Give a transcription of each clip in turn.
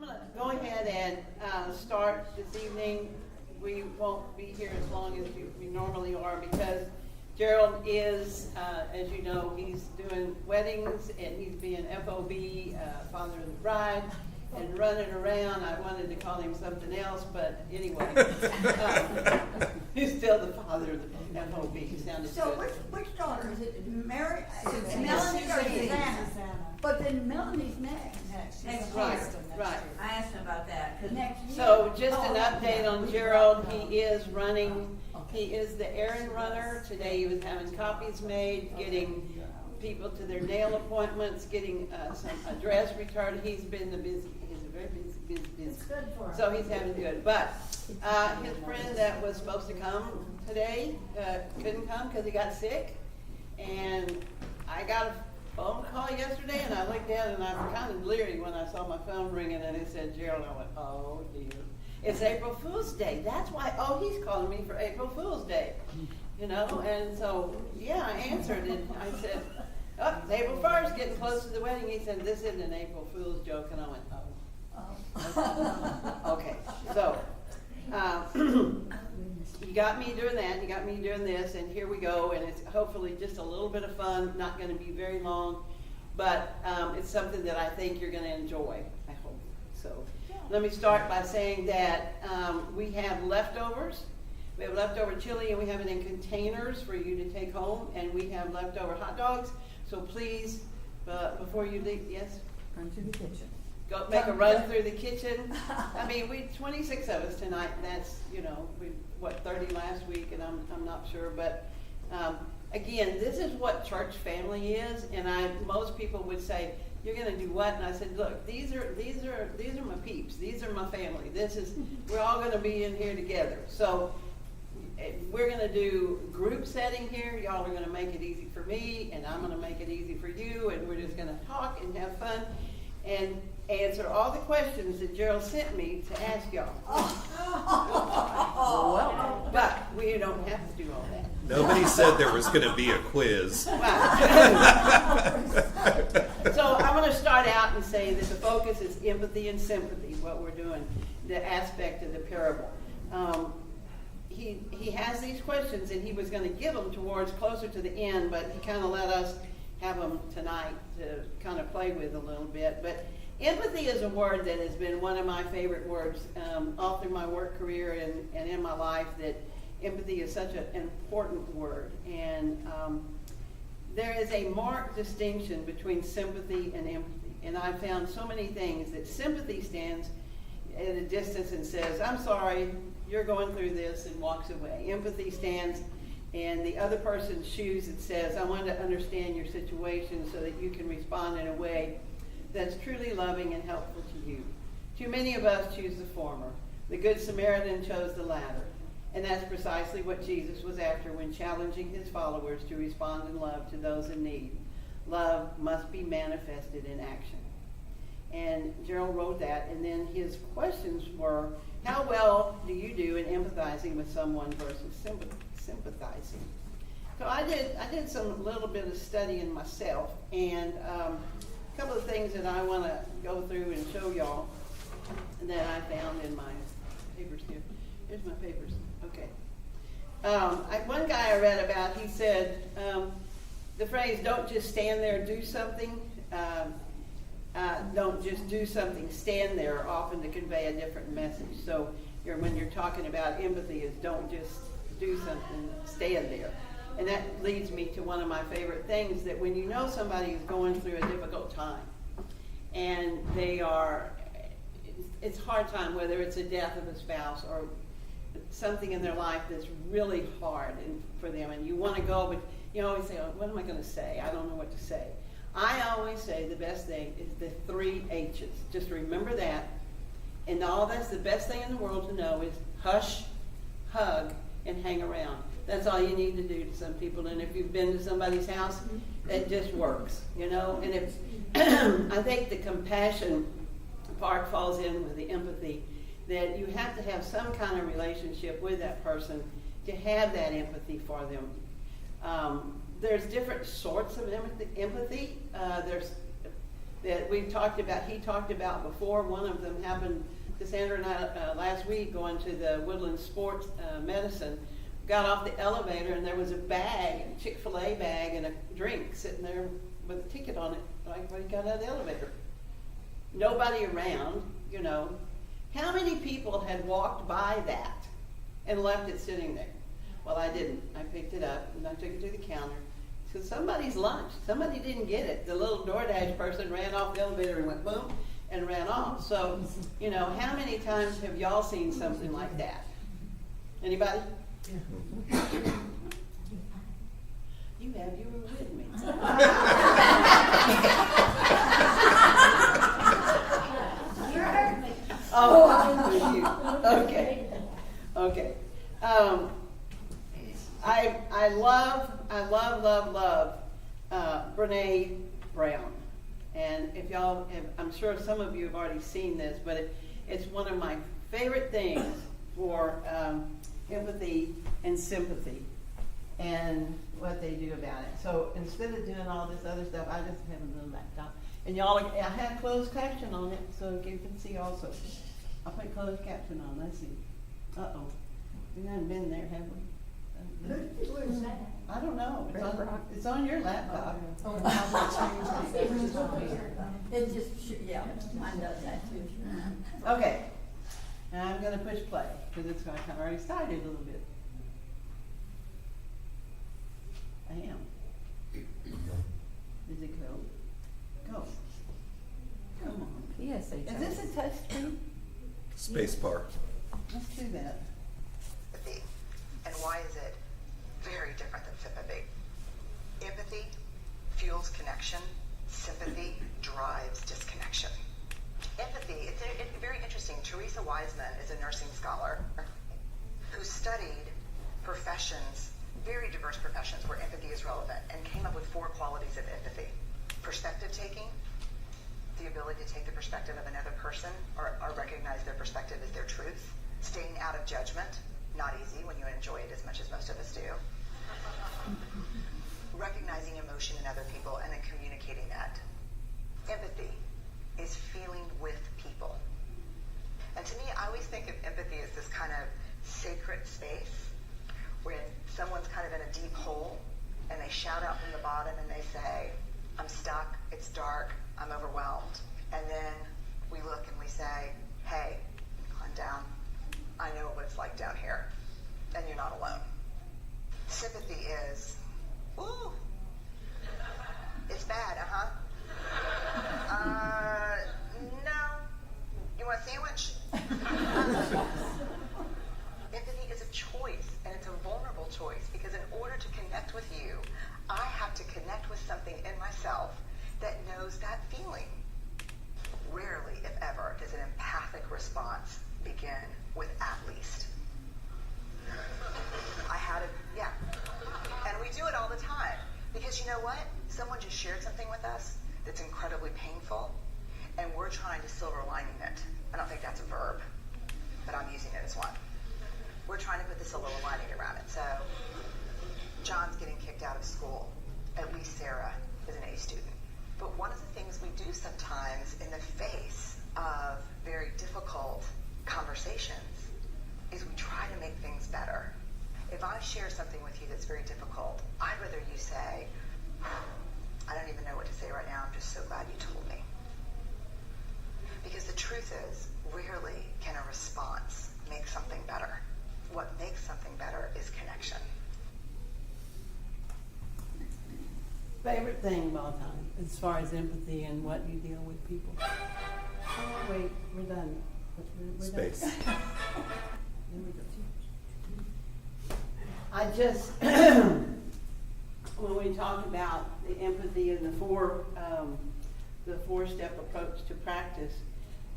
I'm going to go ahead and start this evening. We won't be here as long as we normally are because Gerald is, as you know, he's doing weddings and he's being FOB, father of the bride, and running around. I wanted to call him something else, but anyway, he's still the father of the FOB. He sounded So good. which daughter? Is it Mary? Susanna. Melanie or Susanna. Susanna? But then Melanie's next. Next Right, year. right. I asked him about that. 'Cause Next year. So just an Oh, update on yeah. Gerald, he is running, he is the errand runner. Today he was having copies made, getting people to their nail appointments, getting some address returned. He's been he's a very busy. It's good for him. So he's having good. But his friend that was supposed to come today couldn't come because he got sick. And I got a phone call yesterday, and I looked down, and I was kind of leery when I saw my phone ringing, and it said Gerald. I went, oh dear, it's April Fool's Day. That's why. Oh, he's calling me for April Fool's Day, you know. And so, yeah, I answered, and I said, oh, it's April 1st, getting close to the wedding. He said, this isn't an April Fool's joke, and I went, oh, okay. So, you got me doing that, you got me doing this, and here we go, and it's hopefully just a little bit of fun, not going to be very long, but it's something that I think you're going to enjoy, I hope. So let me start by saying that we have leftovers. We have leftover chili, and we have it in containers for you to take home, and we have leftover hot dogs, so please, before you leave, yes? Run to the kitchen. Go make a run through the kitchen. I mean, we 26 of us tonight. And that's, you know, we 30 last week, and I'm not sure, but again, this is what church family is. And most people would say, "You're going to do what?" And I said, "Look, these are my peeps. These are my family. We're all going to be in here together." So we're going to do group setting here. Y'all are going to make it easy for me, and I'm going to make it easy for you, and we're just going to talk and have fun and answer all the questions that Gerald sent me to ask y'all. Oh. But we don't have to do all that. Nobody said there was going to be a quiz. Wow. So I'm going to start out and say that the focus is empathy and sympathy, what we're doing, the aspect of the parable. He has these questions, and he was going to give them towards closer to the end, but he kind of let us have them tonight to kind of play with a little bit. But empathy is a word that has been one of my favorite words all through my work career and in my life, that empathy is such an important word. And there is a marked distinction between sympathy and empathy. And I've found so many things that sympathy stands at a distance and says, I'm sorry, you're going through this, and walks away. Empathy stands in the other person's shoes and says, I want to understand your situation so that you can respond in a way that's truly loving and helpful to you. Too many of us choose the former. The Good Samaritan chose the latter. And that's precisely what Jesus was after when challenging his followers to respond in love to those in need. Love must be manifested in action. And Gerald wrote that, and then his questions were, how well do you do in empathizing with someone versus sympathizing? So I did some little bit of studying myself, and a couple of things that I want to go through and show y'all that I found in my papers here. Here's my papers. Okay. One guy I read about, he said the phrase, don't just stand there, do something. Don't just do something, stand there, often to convey a different message. So when you're talking about empathy, is don't just do something, stand there. And that leads me to one of my favorite things, that when you know somebody is going through a difficult time, and it's a hard time, whether it's a death of a spouse or something in their life that's really hard for them, and you want to go, but you always say, oh, what am I going to say? I don't know what to say. I always say the best thing is the 3 H's. Just remember that. And that's the best thing in the world to know is hush, hug, and hang around. That's all you need to do to some people. And if you've been to somebody's house, it just works, you know. And if I think the compassion part falls in with the empathy, that you have to have some kind of relationship with that person to have that empathy for them. There's different sorts of empathy. There's that he talked about before. One of them happened, Cassandra and I, last week, going to the Woodland Sports Medicine, got off the elevator and there was a bag, a Chick-fil-A bag and a drink sitting there with a ticket on it, like when he got out of the elevator. Nobody around, you know. How many people had walked by that and left it sitting there? Well, I didn't. I picked it up and I took it to the counter. So somebody's lunch. Somebody didn't get it. The little DoorDash person ran off the elevator and went boom and ran off. So, you know, how many times have y'all seen something like that? Anybody? You have. You were with me. You heard me. Oh, I was with you. Okay. Okay. I love Brene Brown. And if y'all have, I'm sure some of you have already seen this, but it's one of my favorite things for empathy and sympathy and what they do about it. So instead of doing all this other stuff, I just have a little laptop. And y'all, I have closed caption on it, so you can see also. I'll put closed caption on, let's see. Uh-oh. We haven't been there, have we? Where's that? I don't know. It's on your laptop. It just, yeah, mine does that too. Okay. Now I'm going to push play because it's kind of already started a little bit. I am. Is it go? Go. Come on. PSA. Is this a touch screen? Space bar. Let's do that. Empathy. And why is it very different than sympathy? Empathy fuels connection. Sympathy drives disconnection. Empathy, it's very interesting. Teresa Wiseman is a nursing scholar who studied professions, very diverse professions where empathy is relevant, and came up with 4 qualities of empathy. Perspective taking, the ability to take the perspective of another person or recognize their perspective as their truth. Staying out of judgment, not easy when you enjoy it as much as most of us do. Recognizing emotion in other people and then communicating that. Empathy is feeling with people. And to me, I always think of empathy as this kind of sacred space when someone's kind of in a deep hole and they shout out from the bottom and they say, I'm stuck, it's dark, I'm overwhelmed. And then we look and we say, hey, climb down. I know what it's like down here, and you're not alone. Sympathy is, ooh, it's bad, no, you want a sandwich? Empathy is a choice, and it's a vulnerable choice, because in order to connect with you, I have to connect with something in myself that knows that feeling. Rarely, if ever, does an empathic response begin with at least. And we do it all the time. Because you know what? Someone just shared something with us that's incredibly painful, and we're trying to silver lining it. I don't think that's a verb, but I'm using it as one. We're trying to put the silver lining around it. So, John's getting kicked out of school. At least Sarah is an A student. But one of the things we do sometimes in the face of very difficult conversations is we try to make things better. If I share something with you that's very difficult, I'd rather you say, I don't even know what to say right now, I'm just so glad you told me. Because the truth is, rarely can a response make something better. What makes something better is connection. Favorite thing of all time, as far as empathy and what you deal with people. Oh, wait, we're done. We're Space. Done. There we go. I just, when we talk about the empathy and the four-step approach to practice,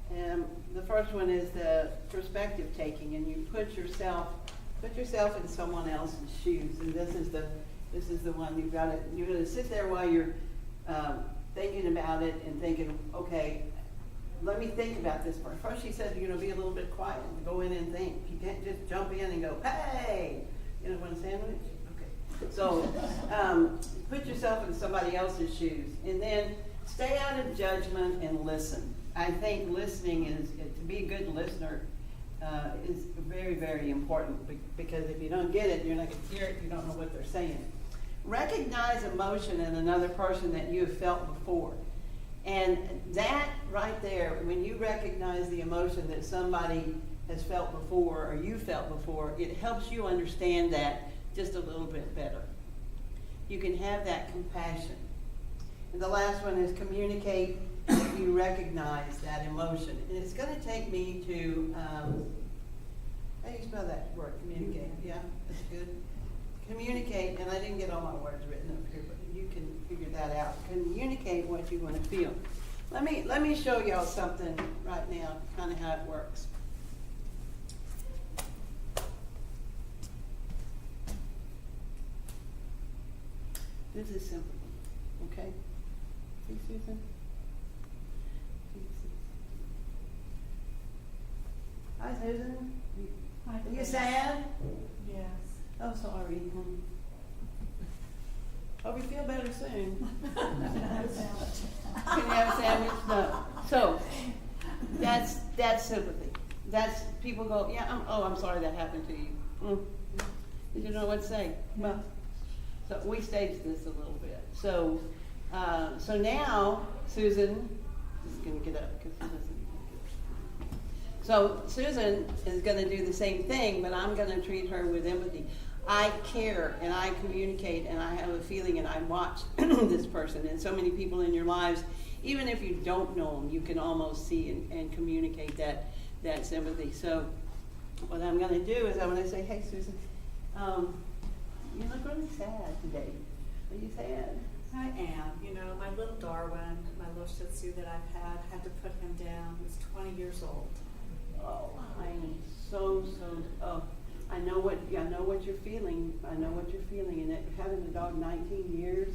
the first one is the perspective taking, and you put yourself in someone else's shoes, and this is the one you're gonna sit there while you're thinking about it and thinking, okay, let me think about this part. First she said, be a little bit quiet and go in and think. You can't just jump in and go, hey, want a sandwich? Okay. So put yourself in somebody else's shoes. And then stay out of judgment and listen. I think listening to be a good listener is very, very important because if you don't get it, you're not going to hear it, you don't know what they're saying. Recognize emotion in another person that you have felt before. And that right there, when you recognize the emotion that somebody has felt before or you felt before, it helps you understand that just a little bit better. You can have that compassion. And the last one is communicate if you recognize that emotion. And it's going to take me to, how do you spell that word, communicate? Yeah, that's good. Communicate, and I didn't get all my words written up here, but you can figure that out. Communicate what you want to feel. Let me show y'all something right now, kind of how it works. This is simple, okay? See, Susan? Hi, Susan. Hi, Are you sad? Yes. Oh, sorry. Hope you feel better soon. Can you have a sandwich? No. So, that's sympathy. That's, people go, yeah, I'm sorry that happened to you. Did you know what to say? Well, so we staged this a little bit. So, so now, Susan is going to get up because she doesn't. So Susan is going to do the same thing, but I'm going to treat her with empathy. I care and I communicate and I have a feeling and I watch this person and so many people in your lives, even if you don't know them, you can almost see and communicate that sympathy. So what I'm going to do is I'm going to say, hey Susan, you look really sad today. Are you sad? I am. You know, my little Darwin, my little Shih Tzu that I've had to put him down. He's 20 years old. Oh, I am I know what you're feeling. I know what you're feeling, and having a dog 19 years,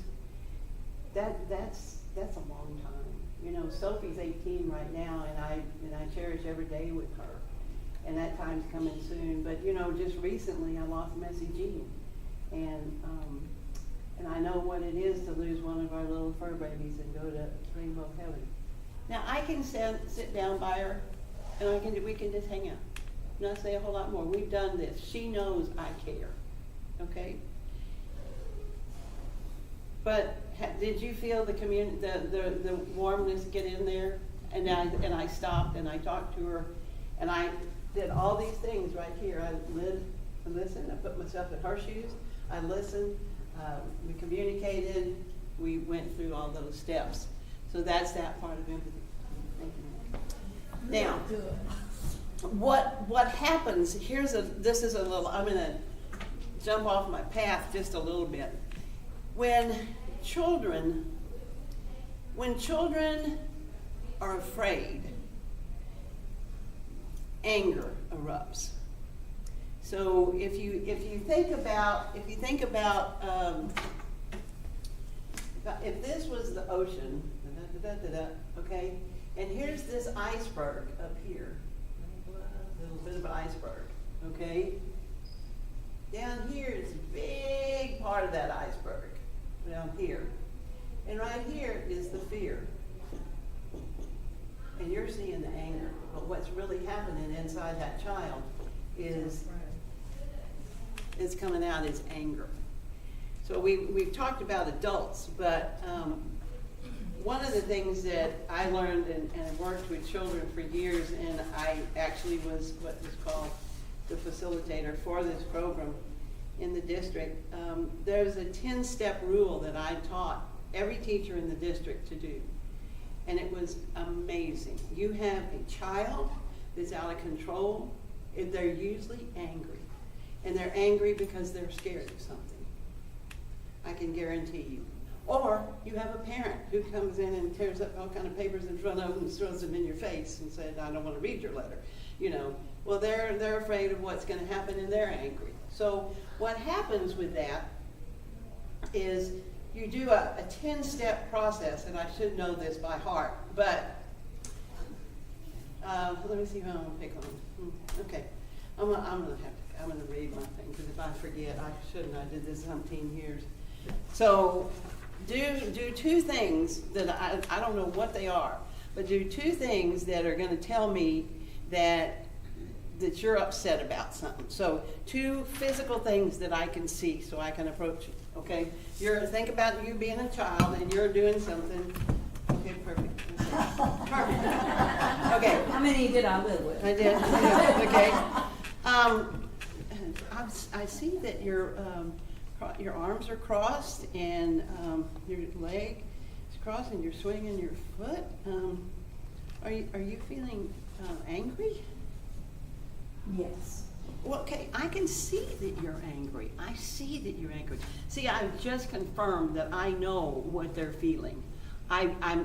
that's a long time. You know, Sophie's 18 right now, and I cherish every day with her, and that time's coming soon. But you know, just recently I lost Messy Jean, and I know what it is to lose one of our little fur babies and go to Rainbow Heaven. Now I can sit down by her. And we can just hang out, not say a whole lot more. We've done this. She knows I care, okay? But did you feel the warmness get in there? And I stopped and I talked to her, and I did all these things right here. I listened. I put myself in her shoes. I listened. We communicated. We went through all those steps. So that's that part of empathy. Thank you. Now, what happens, this is a little, I'm going to jump off my path just a little bit. When children are afraid, anger erupts. So if you think about if this was the ocean, okay? And here's this iceberg up here, a little bit of an iceberg, okay? Down here is a big part of that iceberg, down here. And right here is the fear. And you're seeing the anger. But what's really happening inside that child is coming out as anger. So we've talked about adults, but one of the things that I learned and worked with children for years, and I actually was what was called the facilitator for this program in the district, there's a 10-step rule that I taught every teacher in the district to do. And it was amazing. You have a child that's out of control, and they're usually angry. And they're angry because they're scared of something. I can guarantee you. Or you have a parent who comes in and tears up all kind of papers in front of them and throws them in your face and says, I don't want to read your letter. You know, well, they're afraid of what's going to happen and they're angry. So what happens with that is you do a 10-step process, and I should know this by heart, but let me see who I'm going to pick on. Okay, I'm going to read my thing, because if I forget, I shouldn't. I did this umpteen years. So do two things that I don't know what they are, but do two things that are gonna tell me that you're upset about something. So two physical things that I can see so I can approach it, okay? Think about you being a child and you're doing something. Okay, perfect. Perfect. Okay. How many did I live with? I did, okay. I see that your arms are crossed and your leg is crossed and you're swinging your foot. Are you feeling angry? Yes. Well, okay, I can see that you're angry. I see that you're angry. See, I've just confirmed that I know what they're feeling.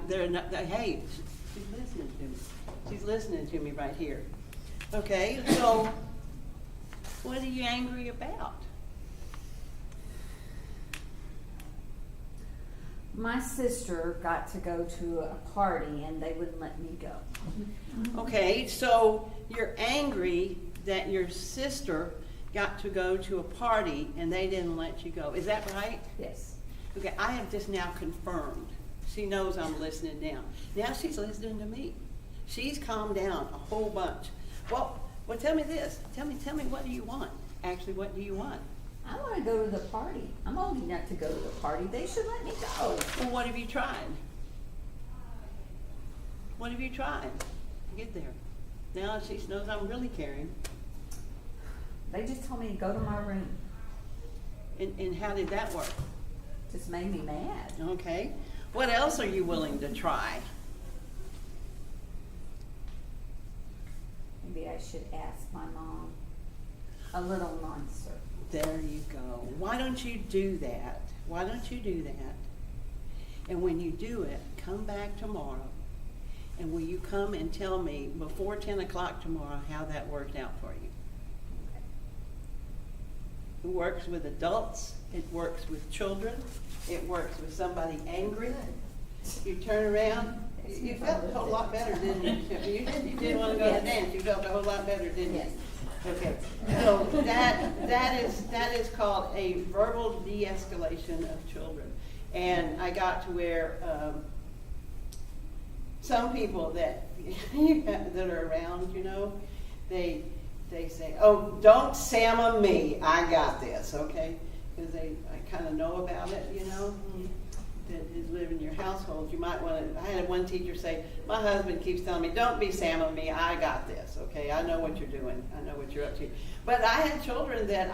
They're not, hey, she's listening to me. She's listening to me right here. Okay, so what are you angry about? My sister got to go to a party and they wouldn't let me go. Okay, so you're angry that your sister got to go to a party and they didn't let you go. Is that right? Yes. Okay, I have just now confirmed. She knows I'm listening now. Now she's listening to me. She's calmed down a whole bunch. Well, tell me this. Tell me what do you want? Actually, what do you want? I want to go to the party. I'm old enough to go to the party. They should let me go. Well, what have you tried? What have you tried to get there? Now she knows I'm really caring. They just told me to go to my room. And how did that work? Just made me mad. Okay. What else are you willing to try? Maybe I should ask my mom. A little nicer. There you go. Why don't you do that? Why don't you do that? And when you do it, come back tomorrow. And will you come and tell me before 10 o'clock tomorrow how that worked out for you? It works with adults. It works with children. It works with somebody angry. You turn around. You felt a whole lot better, didn't you? You didn't want to go to the dance. You felt a whole lot better, didn't you? Yes. Okay. So that is called a verbal de-escalation of children. And I got to where some people that that are around, you know, they say, "Oh, don't Sam me. I got this," okay? Because I kind of know about it, you know. That is live in your household. You might want to. I had one teacher say, "My husband keeps telling me, don't be Sam me. I got this. Okay, I know what you're doing. I know what you're up to." But I had children that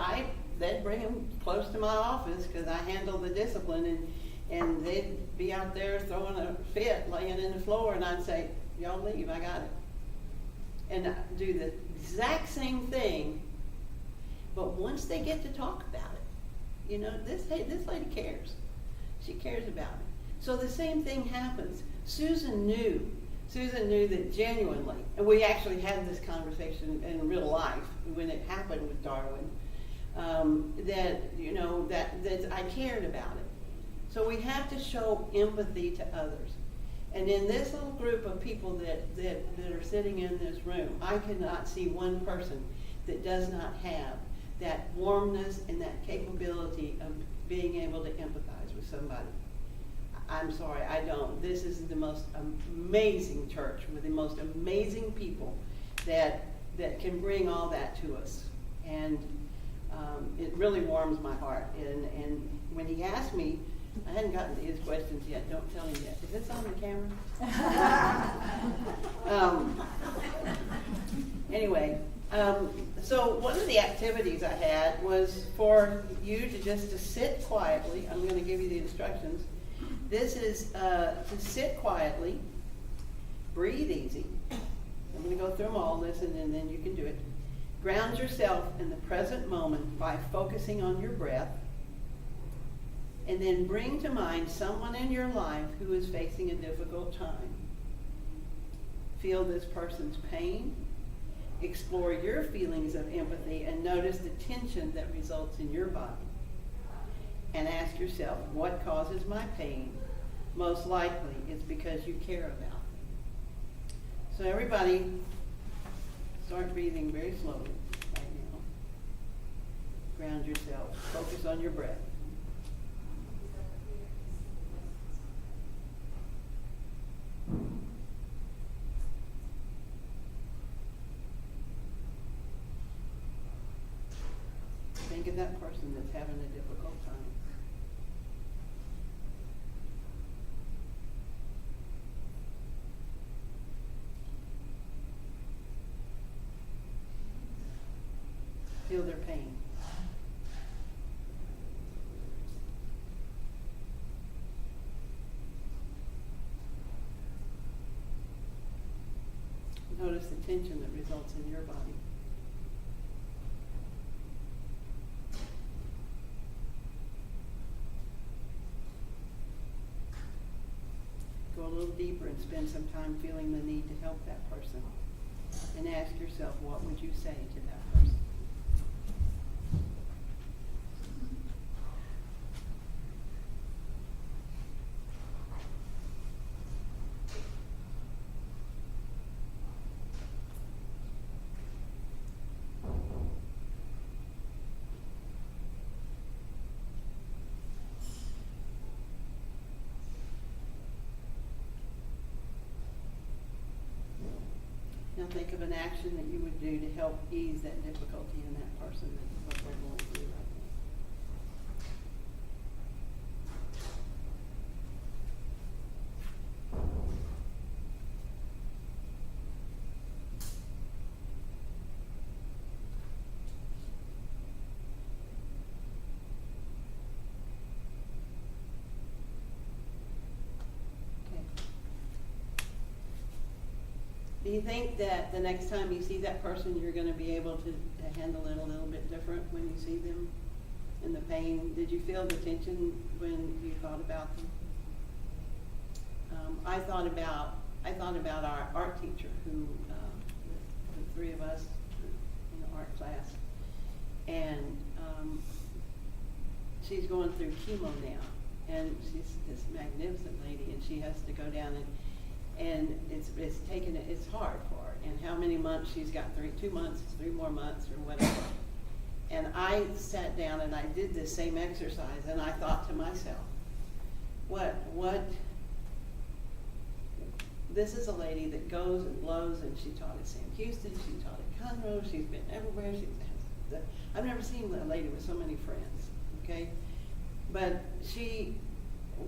they'd bring them close to my office because I handle the discipline, and they'd be out there throwing a fit, laying in the floor, and I'd say, "Y'all leave. I got it." And I do the exact same thing, but once they get to talk about it, you know, this lady cares. She cares about it. So the same thing happens. Susan knew that genuinely, and we actually had this conversation in real life when it happened with Darwin, that, you know, that I cared about it. So we have to show empathy to others. And in this little group of people that are sitting in this room, I cannot see one person that does not have that warmness and that capability of being able to empathize with somebody. I'm sorry, I don't. This is the most amazing church with the most amazing people that can bring all that to us. And it really warms my heart. And when he asked me, I hadn't gotten to his questions yet. Don't tell him yet. Is this on the camera? Anyway, so one of the activities I had was for you to sit quietly. I'm going to give you the instructions. This is to sit quietly, breathe easy. I'm going to go through them all, listen, and then you can do it. Ground yourself in the present moment by focusing on your breath. And then bring to mind someone in your life who is facing a difficult time. Feel this person's pain. Explore your feelings of empathy and notice the tension that results in your body. And ask yourself, what causes my pain? Most likely it's because you care about them. So everybody, start breathing very slowly right now. Ground yourself. Focus on your breath. Think of that person that's having a difficult time. Feel their pain. Notice the tension that results in your body. Go a little deeper and spend some time feeling the need to help that person. And ask yourself, what would you say to that person? Now think of an action that you would do to help ease that difficulty in that person, that's what they're going through right now. Okay. Do you think that the next time you see that person, you're going to be able to handle it a little bit different when you see them and the pain? Did you feel the tension when you thought about them? I thought about our art teacher who, the three of us in the art class, and she's going through chemo now, and she's this magnificent lady, and she has to go down and it's hard for her. And how many months she's got? 2 months, 3 more months, or whatever. And I sat down and I did this same exercise, and I thought to myself, what? This is a lady that goes and blows, and she taught at Sam Houston, she taught at Conroe, she's been everywhere. I've never seen a lady with so many friends. Okay, but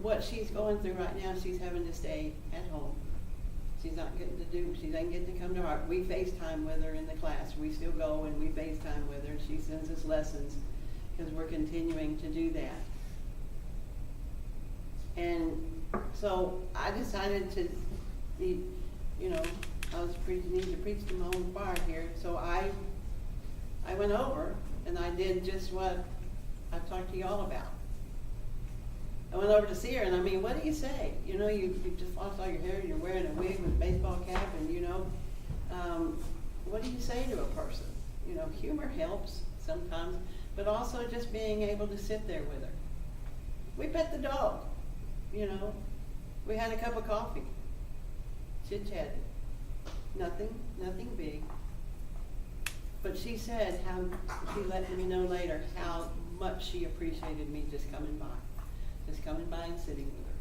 what she's going through right now, she's having to stay at home. She's not getting to she doesn't get to come to art. We FaceTime with her in the class. We still go and we FaceTime with her, and she sends us lessons because we're continuing to do that. And so I decided to, I was need to preach to my own choir here. So I went over and I did just what I've talked to y'all about. I went over to see her, and I mean, what do you say? You just lost all your hair, and you're wearing a wig with a baseball cap, and what do you say to a person? Humor helps sometimes, but also just being able to sit there with her. We pet the dog, we had a cup of coffee, chit-chatted, nothing big. But she said she let me know later how much she appreciated me just coming by and sitting with her.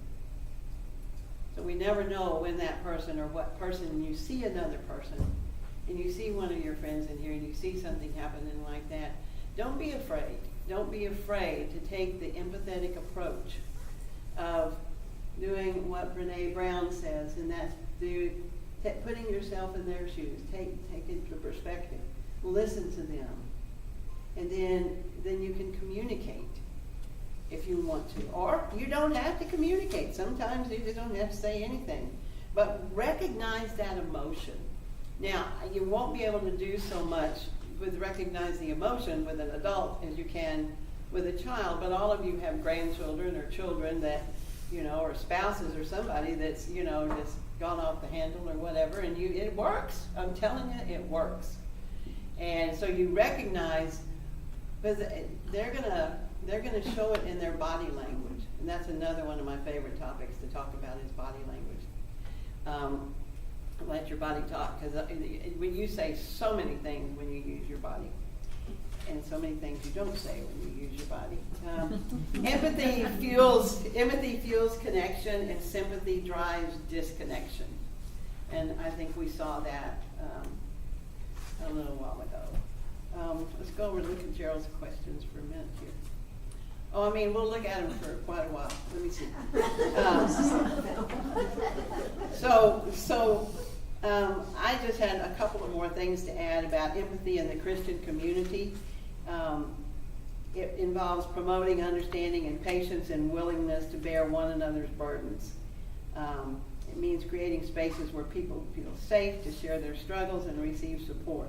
So we never know when that person or what person, you see another person, and you see one of your friends in here, and you see something happening like that, don't be afraid. Don't be afraid to take the empathetic approach of doing what Brene Brown says, and that's putting yourself in their shoes, take it into perspective, listen to them, and then you can communicate if you want to. Or you don't have to communicate. Sometimes you just don't have to say anything. But recognize that emotion. Now, you won't be able to do so much with recognizing emotion with an adult as you can with a child, but all of you have grandchildren or children that, or spouses or somebody that's, just gone off the handle or whatever, and it works. I'm telling you, it works. And so you recognize, because they're gonna show it in their body language, and that's another one of my favorite topics to talk about is body language. Let your body talk, because when you say so many things when you use your body, and so many things you don't say when you use your body. Empathy fuels connection, and sympathy drives disconnection. And I think we saw that a little while ago. Let's go over and look at Gerald's questions for a minute here. Oh, I mean, we'll look at them for quite a while. Let me see. I just had a couple of more things to add about empathy in the Christian community. It involves promoting understanding and patience and willingness to bear one another's burdens. It means creating spaces where people feel safe to share their struggles and receive support.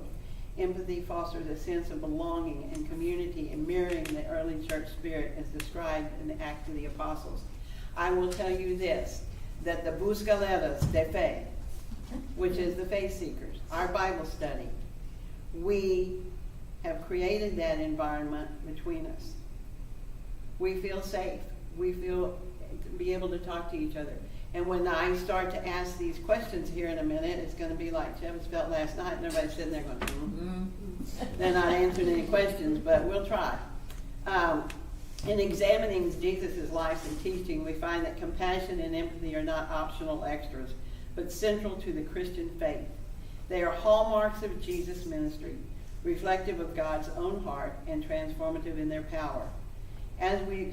Empathy fosters a sense of belonging and community and mirroring the early church spirit as described in the Acts of the Apostles. I will tell you this, that the Buscaleras de Fe, which is the faith seekers, our Bible study, we have created that environment between us. We feel safe. We feel to be able to talk to each other. And when I start to ask these questions here in a minute, it's going to be like Jeb's felt last night, and everybody's sitting there going, They're not answering any questions, but we'll try. In examining Jesus' life and teaching, we find that compassion and empathy are not optional extras, but central to the Christian faith. They are hallmarks of Jesus' ministry, reflective of God's own heart and transformative in their power. As we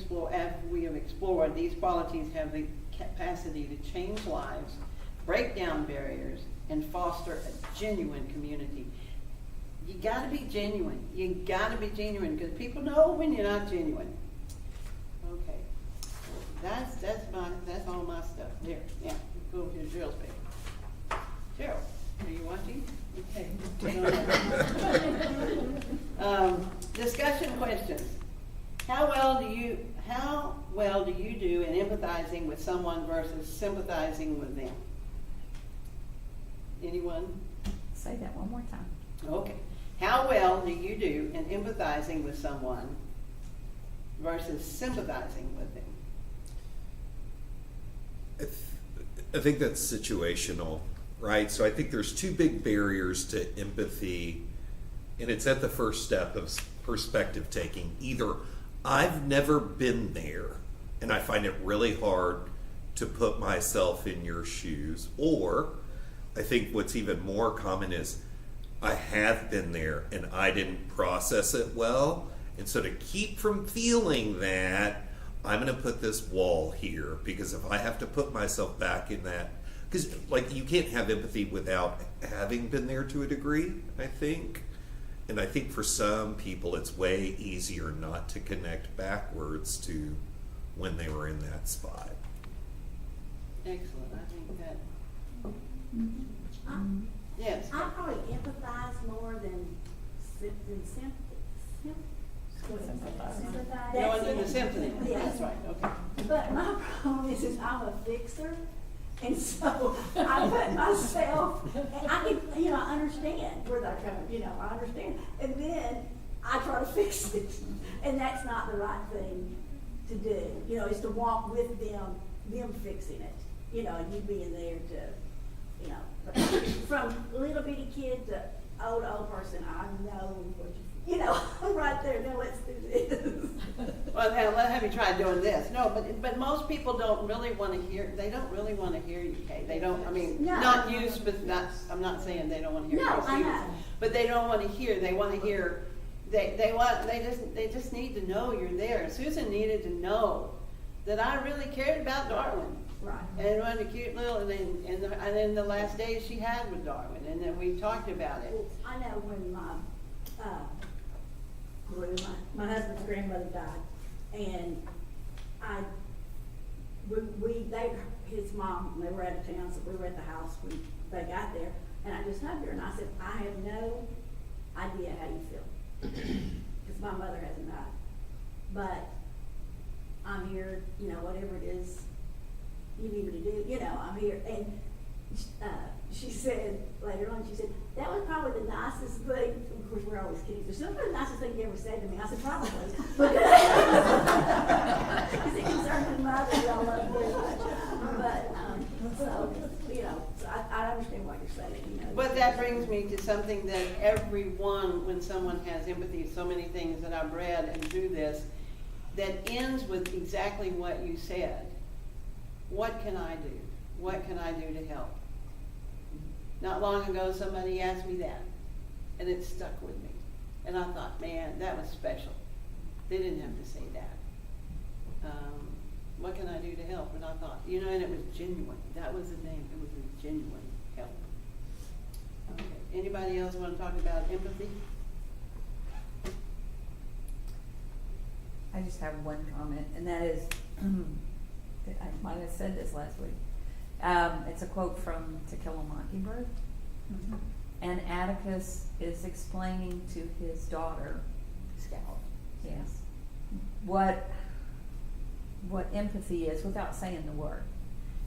have explored, these qualities have the capacity to change lives, break down barriers, and foster a genuine community. You got to be genuine. You got to be genuine because people know when you're not genuine. Okay, that's all my stuff there. Yeah, go to Gerald's page. Gerald, are you watching? Okay. Discussion questions. How well do you do in empathizing with someone versus sympathizing with them? Anyone? Say that one more time. Okay. How well do you do in empathizing with someone versus sympathizing with them? I think that's situational, right? So I think there's two big barriers to empathy, and it's at the first step of perspective taking. Either I've never been there, and I find it really hard to put myself in your shoes, or I think what's even more common is I have been there and I didn't process it well. And so to keep from feeling that, I'm going to put this wall here, because if I have to put myself back in that, because like you can't have empathy without having been there to a degree, I think. And I think for some people it's way easier not to connect backwards to when they were in that spot. Excellent. I think that. I Yes. probably empathize more than sympathize. Going to the symphony. Yes. That's right. Okay. But my problem is I'm a fixer, and so I put myself, I can, I understand where they're coming, I understand. And then I try to fix it, and that's not the right thing to do, is to walk with them fixing it, and you being there to, from little bitty kid to old person, I know what I'm right there, now let's do this. Well, now, have you tried doing this? No, but most people don't really want to hear, they don't really want to hear you, Kay. They don't, No. not you, I'm not saying they don't want to hear No, you. I know. But they don't want to hear, they want to hear, they just need to know you're there. Susan needed to know that I really cared about Darwin. Right. And what a cute little, and then the last days she had with Darwin, and then we talked about it. Well, I know when my husband's grandmother died, and his mom, they were out of town, so we were at the house when they got there, and I just hugged her, and I said, I have no idea how you feel, because my mother hasn't died, but I'm here, whatever it is you need me to do, I'm here. And she said later on, that was probably the nicest thing. Of course, we're always kidding. There's something the nicest thing you ever said to me. I said, probably. Because it concerned my mother, y'all love very much. But, so I understand what you're saying, But that brings me to something that everyone, when someone has empathy, so many things that I've read and do this, that ends with exactly what you said. What can I do? What can I do to help? Not long ago, somebody asked me that, and it stuck with me. And I thought, man, that was special. They didn't have to say that. What can I do to help? And I thought, and it was genuine. That was the name. It was a genuine help. Okay. Anybody else want to talk about empathy? I just have one comment, and that is, I might have said this last week. It's a quote from To Kill a Mockingbird. And Atticus is explaining to his daughter, Scout. yes, what empathy is without saying the word.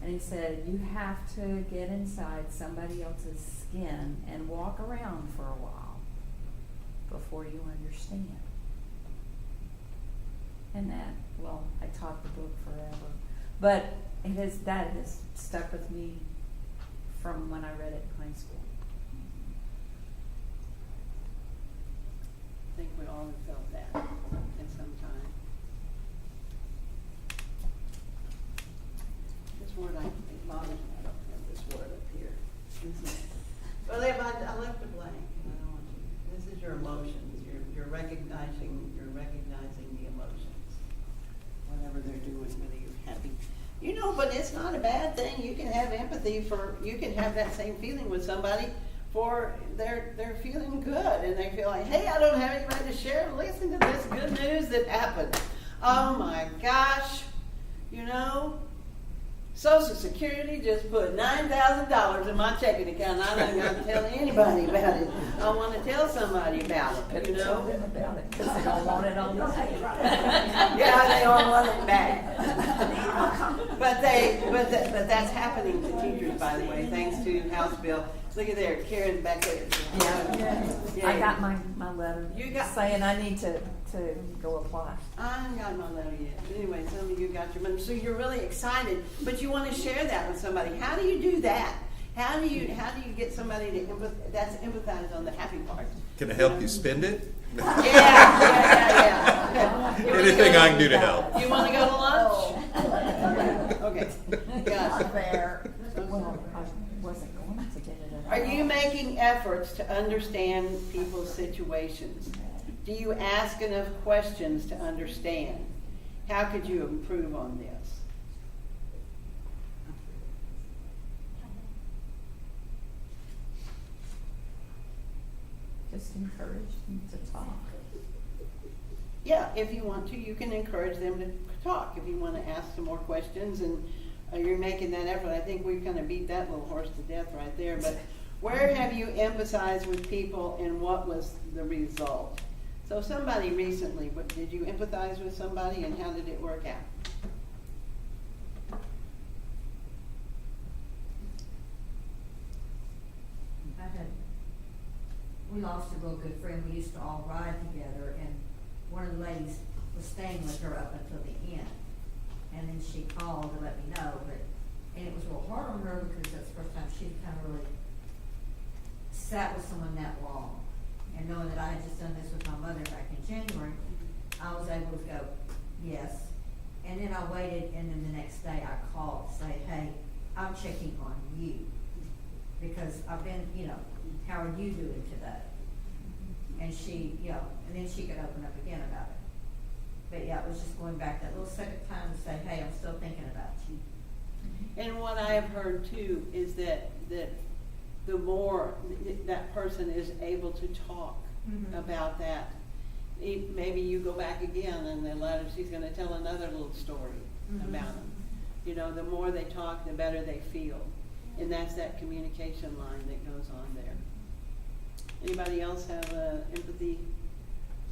And he said, you have to get inside somebody else's skin and walk around for a while before you understand. And that, well, I taught the book forever. But that has stuck with me from when I read it in high school. I think we all have felt that at some time. This word, it bothers me, I don't have this word up here. Well, I left it blank, and I don't want you, this is your emotions, you're recognizing the emotions. Whatever they're doing, whether you're happy. But it's not a bad thing, you can have empathy you can have that same feeling with somebody for they're feeling good, and they feel like, hey, I don't have anybody to share, listen to this good news that happened. Oh my gosh, Social Security just put $9,000 in my checking account, and I don't got to tell anybody about it. I want to tell somebody about it, Tell them about it, because they don't want it on the tape. Yeah, they all want it back. But that's happening to teachers, by the way, thanks to House Bill. Look at there, Karen's back there. Yeah. I got my letter You got- saying I need to go apply. I haven't got my letter yet. But anyway, some of you got your money. So you're really excited, but you want to share that with somebody. How do you do that? How do you get somebody to empathize on the happy part? Can I help you spend it? Yeah. You wanna Anything go- I can do to help. You want to go to lunch? Okay. Got it. Fair. Well, I wasn't going to get it at Are all. you making efforts to understand people's situations? Do you ask enough questions to understand? How could you improve on this? Just encourage them to talk. Yeah, if you want to, you can encourage them to talk. If you want to ask some more questions and you're making that effort, I think we've kind of beat that little horse to death right there. But where have you emphasized with people and what was the result? So somebody recently, did you empathize with somebody and how did it work out? We lost a real good friend. We used to all ride together, and one of the ladies was staying with her up until the end. And then she called to let me know, and it was real hard on her because that's the first time she'd kind of really sat with someone that long. And knowing that I had just done this with my mother back in January, I was able to go, yes. And then I waited, and then the next day I called to say, hey, I'm checking on you. Because I've been, how are you doing today? And she, and then she could open up again about it. But yeah, it was just going back that little second time to say, hey, I'm still thinking about you. And what I have heard too is that the more that person is able to talk about that, maybe you go back again and then later she's going to tell another little story about them. The more they talk, the better they feel. And that's that communication line that goes on there. Anybody else have an empathy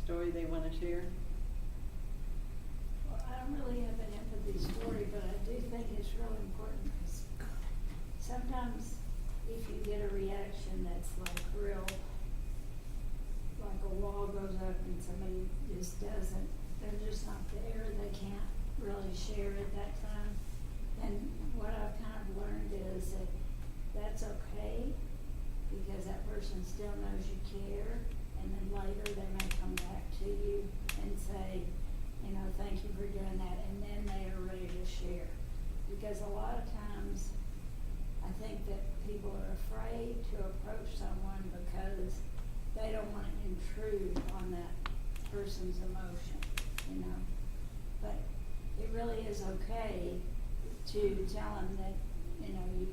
story they want to share? Well, I don't really have an empathy story, but I do think it's really important because sometimes if you get a reaction that's like real, like a wall goes up and somebody just doesn't, they're just not there, they can't really share at that time. And what I've kind of learned is that that's okay because that person still knows you care, and then later they may come back to you and say, thank you for doing that, and then they are ready to share. Because a lot of times, I think that people are afraid to approach someone because they don't wanna intrude on that person's emotion, you know? But it really is okay to tell them that, you know, you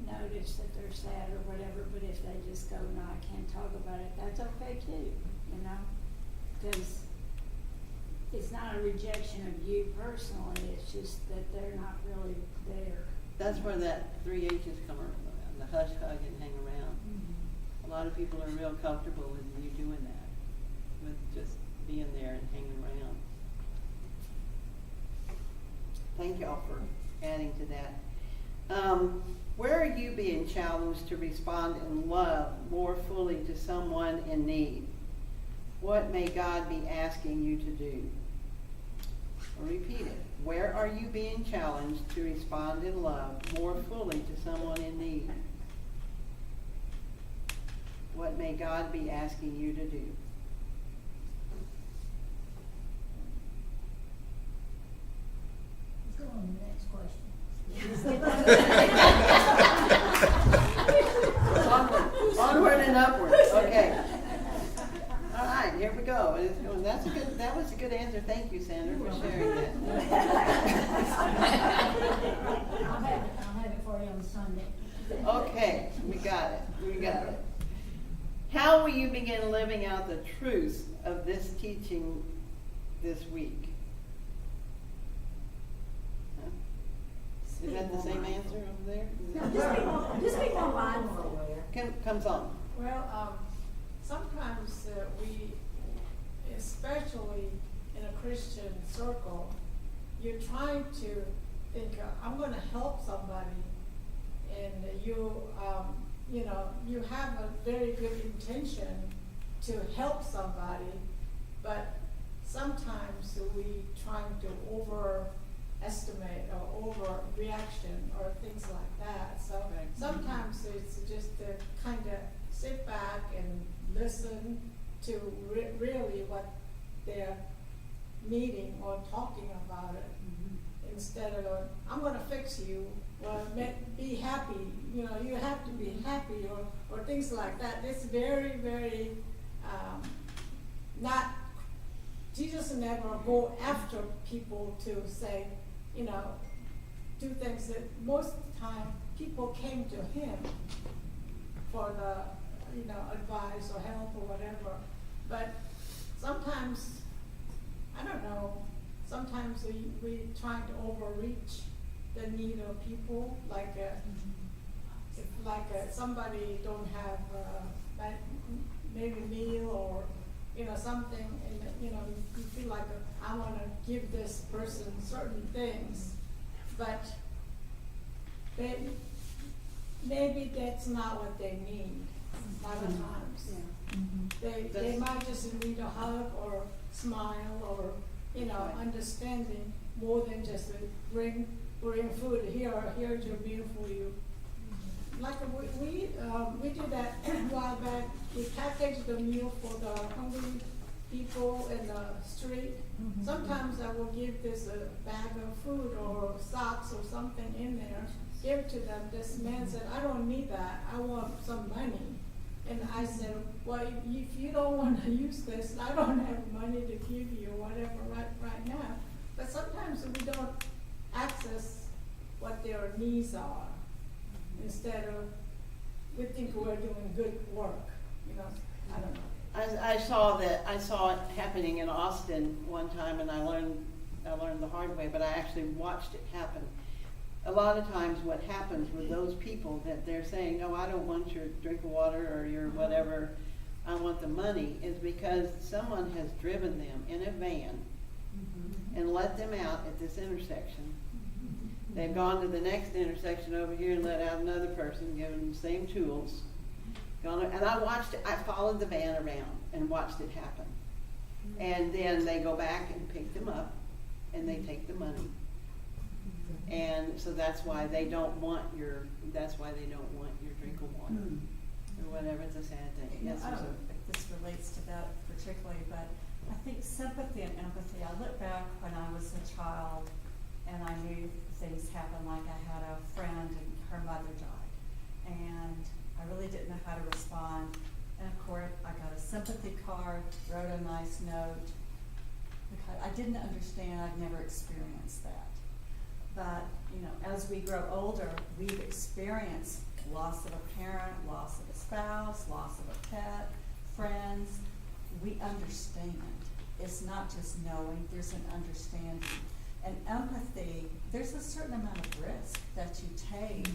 notice that they're sad or whatever, but if they just go, no, I can't talk about it, that's okay too, you know? Cause it's not a rejection of you personally, it's just that they're not really there. That's where that 3 H's come around, the hush, hug, and hang around. A lot of people are real comfortable with you doing that, with just being there and hanging around. Thank y'all for adding to that. Where are you being challenged to respond in love more fully to someone in need? What may God be asking you to do? I'll repeat it. Where are you being challenged to respond in love more fully to someone in need? What may God be asking you to do? Let's go on to the next question. Onward and upward. Okay. All right, here we go. That was a good answer. Thank you, Sandra, for sharing that. I'll have it for you on Sunday. Okay, we got it. How will you begin living out the truth of this teaching this week? Huh? Is that the same answer over there? No, just be more mindful. Comes on. Well, sometimes we, especially in a Christian circle, you're trying to think, I'm going to help somebody, and you know, you have a very good intention to help somebody, but sometimes we trying to overestimate or overreaction or things like that. So Right. sometimes it's just to kind of sit back and listen to really what they're needing or talking about it, instead of going, I'm going to fix you, or be happy, you know, you have to be happy, or things like that. It's very, very not, Jesus never go after people to say, you know, do things that most of the time people came to him for the, you know, advice or help or whatever. But sometimes, I don't know, sometimes we try to overreach the need of people, like if somebody don't have maybe a meal or, you know, something, and you know, you feel like I want to give this person certain things, but maybe that's not what they need a lot of times. They might just need a hug or smile or, you know, understanding more than just bring food. Here's your meal for you. Like we did that a while back. We packaged the meal for the hungry people in the street. Sometimes I will give this a bag of food or socks or something in there, give to them. This man said, I don't need that. I want some money. And I said, well, if you don't want to use this, I don't have money to give you or whatever right now. But sometimes we don't access what their needs are. Instead of, we think we're doing good work, you know, I don't know. I saw it happening in Austin one time, and I learned the hard way, but I actually watched it happen. A lot of times what happens with those people that they're saying, no, I don't want your drink of water or your whatever, I want the money, is because someone has driven them in a van and let them out at this intersection. They've gone to the next intersection over here and let out another person, given them the same tools. And I watched it, I followed the van around and watched it happen. And then they go back and pick them up and they take the money. And so that's why they don't want your drink of water or whatever. It's a sad thing. You know, Yes, I don't Susan. know if this relates to that particularly, but I think sympathy and empathy. I look back when I was a child and I knew things happened, like I had a friend and her mother died. And I really didn't know how to respond. And of course, I got a sympathy card, wrote a nice note, because I didn't understand, I'd never experienced that. But, you know, as we grow older, we've experienced loss of a parent, loss of a spouse, loss of a pet, friends. We understand. It's not just knowing, there's an understanding. And empathy, there's a certain amount of risk that you take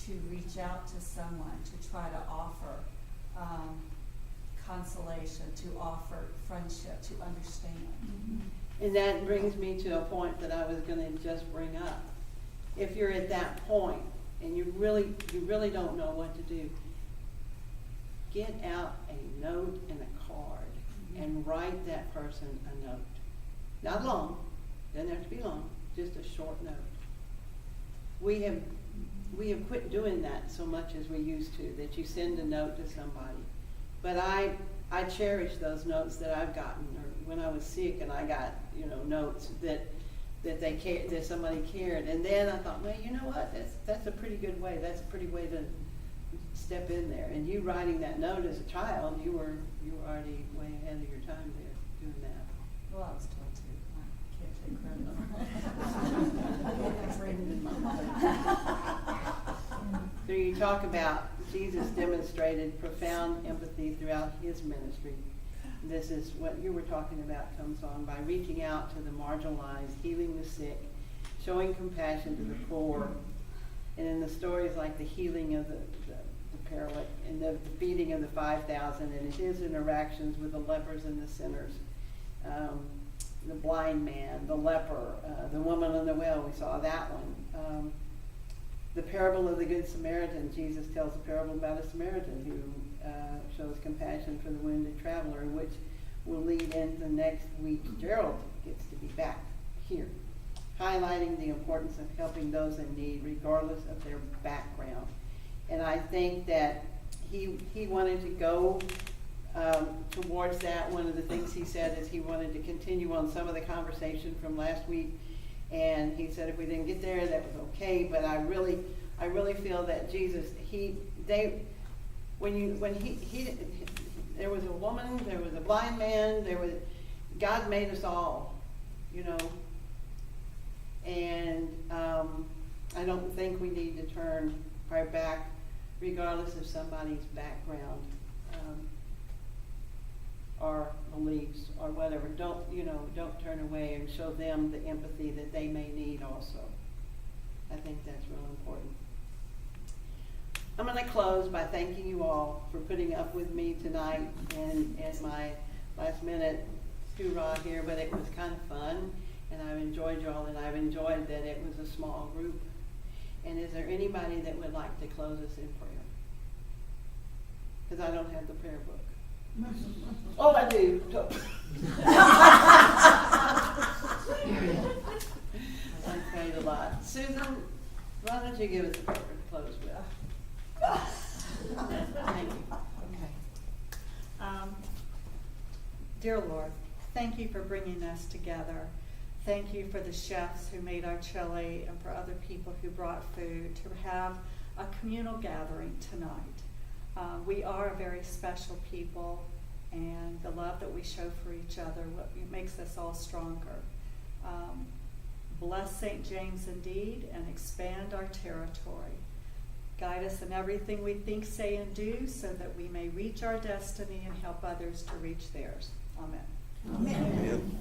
to reach out to someone, to try to offer consolation, to offer friendship, to understand. And that brings me to a point that I was gonna just bring up. If you're at that point and you really don't know what to do, get out a note and a card and write that person a note. Not long, doesn't have to be long, just a short note. We have quit doing that so much as we used to, that you send a note to somebody. But I cherish those notes that I've gotten, or when I was sick and I got, you know, notes that they cared, that somebody cared. And then I thought, well, you know what, that's a pretty good way. That's a pretty way to step in there. And you writing that note as a child, you were already way ahead of your time there doing that. Well, I was told to. So you talk about Jesus demonstrated profound empathy throughout his ministry. This is what you were talking about comes on by reaching out to the marginalized, healing the sick, showing compassion to the poor. And in the stories like the healing of the paralytic and the feeding of the 5,000 and his interactions with the lepers and the sinners, the blind man, the leper, the woman on the well, we saw that one. The parable of the Good Samaritan, Jesus tells a parable about a Samaritan who shows compassion for the wounded traveler, which will lead into next week. Gerald gets to be back here, highlighting the importance of helping those in need regardless of their background. And I think that he wanted to go towards that. One of the things he said is he wanted to continue on some of the conversation from last week. And he said if we didn't get there, that was okay. But I really feel that Jesus, there was a woman, there was a blind man, God made us all, you know. And I don't think we need to turn our back, regardless of somebody's background or beliefs or whatever. Don't turn away and show them the empathy that they may need also. I think that's real important. I'm going to close by thanking you all for putting up with me tonight and my last minute hoorah here, but it was kind of fun and I've enjoyed y'all and I've enjoyed that it was a small group. And is there anybody that would like to close us in prayer? Because I don't have the prayer book. Oh, I do. I prayed a lot. Susan, why don't you give us a prayer to close with? Thank you. Okay. Dear Lord, thank you for bringing us together. Thank you for the chefs who made our chili and for other people who brought food to have a communal gathering tonight. We are a very special people, and the love that we show for each other makes us all stronger. Bless St. James indeed and expand our territory. Guide us in everything we think, say, and do so that we may reach our destiny and help others to reach theirs. Amen. Amen.